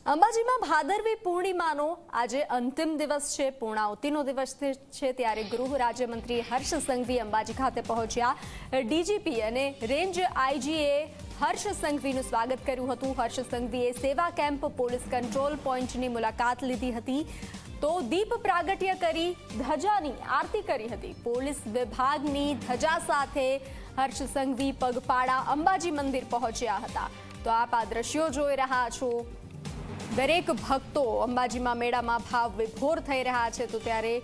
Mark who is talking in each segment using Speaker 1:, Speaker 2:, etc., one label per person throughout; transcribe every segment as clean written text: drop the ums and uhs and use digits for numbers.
Speaker 1: અંબાજીમાં ભાદરવી પૂર્ણિમાનો આજે અંતિમ દિવસ છે, પૂર્ણાવતીનો દિવસ છે, ત્યારે ગૃહ રાજ્યમંત્રી હર્ષ સંઘવી અંબાજી ખાતે પહોંચ્યા। ડીજીપી અને રેન્જ આઈજીએ હર્ષ સંઘવીનું સ્વાગત કર્યું હતું। હર્ષ સંઘવીએ સેવા કેમ્પ પોલીસ કંટ્રોલ પોઈન્ટની મુલાકાત લીધી હતી, તો દીપ પ્રાગટ્ય કરી ધજાની આરતી કરી હતી। પોલીસ વિભાગની ધજા સાથે હર્ષ સંઘવી પગપાળા અંબાજી મંદિર પહોંચ્યા હતા। તો આપ આ દ્રશ્યો જોઈ રહ્યા છો। દરેક ભક્તો અંબાજીમાં મેળામાં ભાવ વિભોર થઈ રહ્યા છે, તો ત્યારે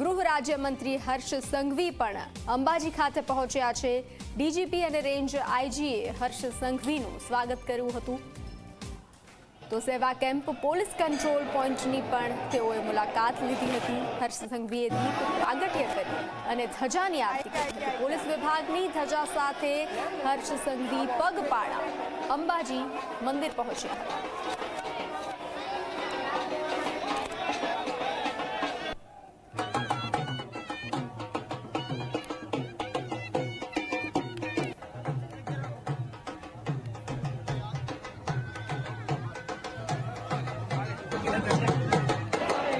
Speaker 1: ગૃહ રાજ્યમંત્રી હર્ષ સંઘવી પણ અંબાજી ખાતે પહોંચ્યા છે। ડીજીપી અને રેન્જ આઈજીએ હર્ષ સંઘવીનું સ્વાગત કર્યું હતું। તો સેવા કેમ્પ પોલીસ કંટ્રોલ પોઈન્ટની પણ તેઓએ મુલાકાત લીધી હતી। હર્ષ સંઘવીએ દીપ પ્રાગટ્ય કરી અને ધજાની આરતી કરી હતી। પોલીસ વિભાગની ધજા સાથે હર્ષ સંઘવી પગપાળા અંબાજી મંદિર પહોંચ્યા હતા।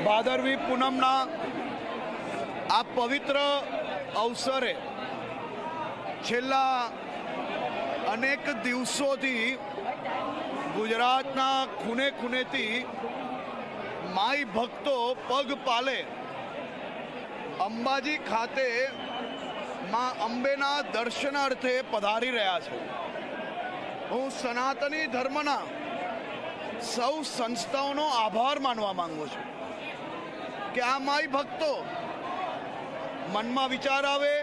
Speaker 2: ભાદરવી પૂનમના આ પવિત્ર અવસરે છેલ્લા અનેક દિવસોથી ગુજરાતના ખૂણે ખૂણેથી માઈ ભક્તો પગપાલે અંબાજી ખાતે માં અંબેના દર્શનાર્થે પધારી રહ્યા છે। હું સનાતની ધર્મના સૌ સંસ્થાઓનો આભાર માનવા માંગુ છું કે આ માઈ ભક્તો મનમાં વિચાર આવે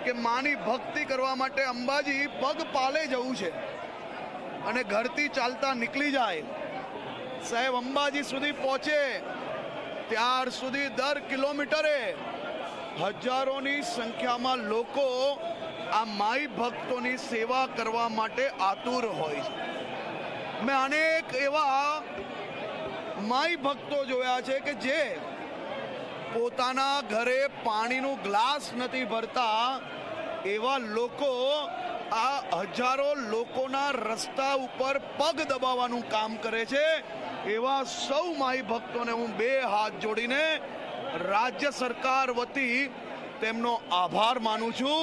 Speaker 2: કે માની ભક્તિ કરવા માટે અંબાજી પગપાલે જવું છે અને ઘરથી ચાલતા નીકળી જાય, સાહેબ અંબાજી સુધી પહોંચે ત્યાર સુધી દર કિલોમીટરે હજારોની સંખ્યામાં લોકો આ માઈ ભક્તોની સેવા કરવા માટે આતુર હોય છે। મેં અનેક એવા માઈ ભક્તો જોયા છે કે જે પોતાના ઘરે પાણીનું ગ્લાસ નથી ભરતા, એવા લોકો આ હજારો લોકોના રસ્તા ઉપર પગ દબાવવાનું કામ કરે છે। એવા સૌ માઈ ભક્તોને હું બે હાથ જોડીને રાજ્ય સરકાર વતી તેમનો આભાર માનું છું।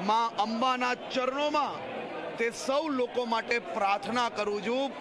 Speaker 2: માં અંબાના ચરણોમાં તે સૌ લોકો માટે પ્રાર્થના કરું છું